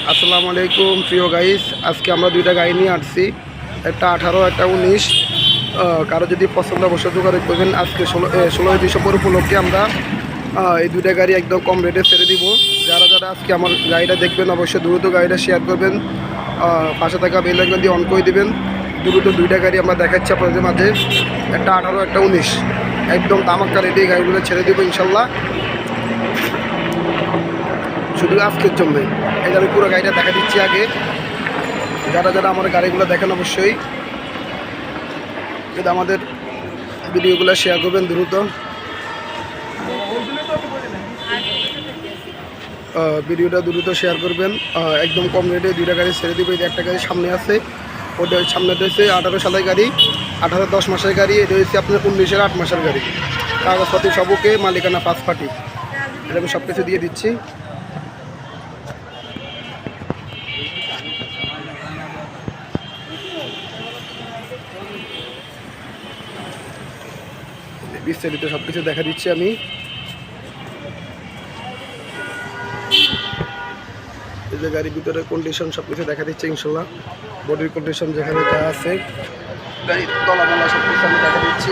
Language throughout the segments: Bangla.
আসসালামু আলাইকুম প্রিয় গাইস। আজকে আমরা দুইটা গাড়ি নিয়ে আসছি, একটা 18 একটা 19। কারো যদি পছন্দ অবশ্যই যোগাযোগ করবেন। আজকে 16ই ডিসেম্বর উপলক্ষে আমরা এই দুইটা গাড়ি একদম কম রেটে ছেড়ে দিব। যারা যারা আজকে আমার গাড়িটা দেখবেন অবশ্যই দ্রুত গাড়িটা শেয়ার করবেন, পাশে থাকা বেল আইকন দিয়ে অন করে দেবেন। দ্রুত দুইটা গাড়ি আমরা দেখাচ্ছি আপনাদের মাঝে, একটা 18 একটা 19। একদম দামাক্কা রেটে গাড়িগুলো ছেড়ে দেবো ইনশাল্লাহ, শুধু আজকের জন্য। এই আমি পুরো গাড়িটা দেখা দিচ্ছি আগে। যারা যারা আমার গাড়িগুলো দেখেন অবশ্যই যদি আমাদের ভিডিওগুলো শেয়ার করবেন দ্রুত। ভিডিওটা দ্রুত শেয়ার করবেন। একদম কম রেটে দুইটা গাড়ি ছেড়ে দেবে। এই একটা গাড়ি সামনে আছে, ওটা সামনেটা হচ্ছে 18 সালের গাড়ি, 18 10 মাসের গাড়ি। এটা হচ্ছে আপনার 19-এর 8 মাসের গাড়ি। কাগজপাতি সবকে মালিকানা 5 পার্টি, এটা আমি সব কিছু দিয়ে দিচ্ছি। বিস্তারিত সব কিছু দেখা দিচ্ছি আমি। এই যে গাড়ির ভিতরে কন্ডিশন সব কিছু দেখা দিচ্ছে ইনশাল্লাহ। বডির কন্ডিশন যেখানে যা আছে, গাড়ির তলামালা সব কিছু আমি দেখা দিচ্ছি।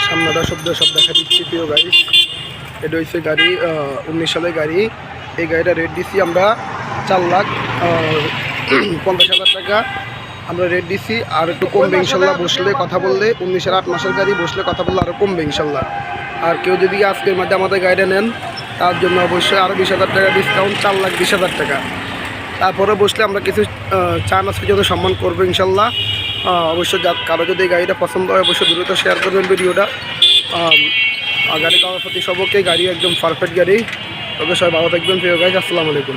সামনাটা শব্দ সব দেখা দিচ্ছি প্রিয় গাড়ি। এটা হচ্ছে গাড়ি 19 সালের গাড়ি। এই গাড়িটা রেট দিচ্ছি আমরা 4,50,000 টাকা আমরা রেট দিচ্ছি। আর একটু কমবে ইনশাল্লাহ, বসলে কথা বললে। 19-এর 8 মাসের গাড়ি, বসলে কথা বললে আরও কমবে ইনশাল্লাহ। আর কেউ যদি আজকের মধ্যে আমাদের গাড়িটা নেন, তার জন্য অবশ্যই আরও 20,000 টাকা ডিসকাউন্ট, 4,20,000 টাকা। তারপরে বসলে আমরা কিছু চা নাস্তার জন্য সম্মান করবো ইনশাল্লাহ। অবশ্যই কারো যদি এই গাড়িটা পছন্দ হয় অবশ্যই দ্রুত শেয়ার করবেন ভিডিওটা। গাড়ি কাগজপাতি সবকে গাড়ি একদম পারফেক্ট গাড়ি। তবে সবাই ভালো থাকবেন প্রিয় গাইজ। আসসালামু আলাইকুম।